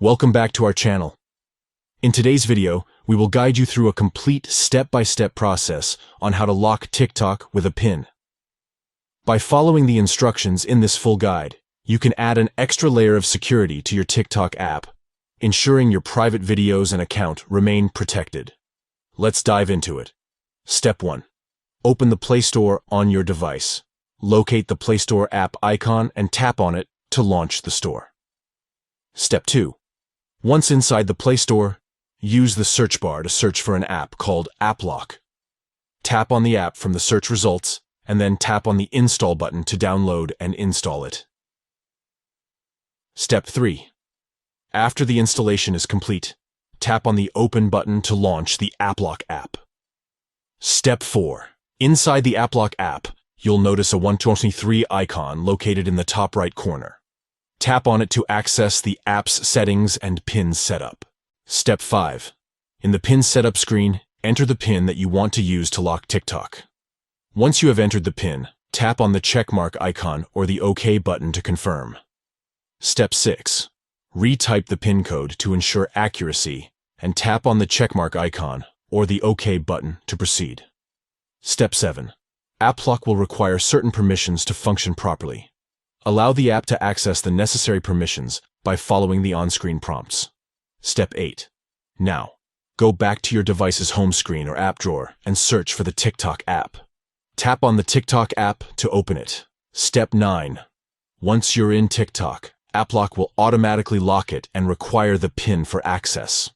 Welcome back to our channel. In today's video, we will guide you through a complete step-by-step process on how to lock TikTok with a PIN. By following the instructions in this full guide, you can add an extra layer of security to your TikTok app, ensuring your private videos and account remain protected. Let's dive into it. Step 1. Open the Play Store on your device. Locate the Play Store app icon and tap on it to launch the store. Step 2. Once inside the Play Store, use the search bar to search for an app called Applock. Tap on the app from the search results, and then tap on the Install button to download and install it. Step 3. After the installation is complete, tap on the Open button to launch the Applock app. Step 4. Inside the Applock app, you'll notice a 123 icon located in the top right corner. Tap on it to access the app's settings and PIN setup. Step 5. In the PIN setup screen, enter the PIN that you want to use to lock TikTok. Once you have entered the PIN, tap on the checkmark icon or the OK button to confirm. Step 6. Retype the PIN code to ensure accuracy and tap on the checkmark icon or the OK button to proceed. Step 7. Applock will require certain permissions to function properly. Allow the app to access the necessary permissions by following the on-screen prompts. Step 8. Now, go back to your device's home screen or app drawer and search for the TikTok app. Tap on the TikTok app to open it. Step 9. Once you're in TikTok, Applock will automatically lock it and require the PIN for access.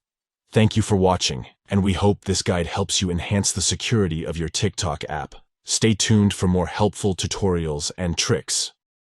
Thank you for watching, and we hope this guide helps you enhance the security of your TikTok app. Stay tuned for more helpful tutorials and tricks.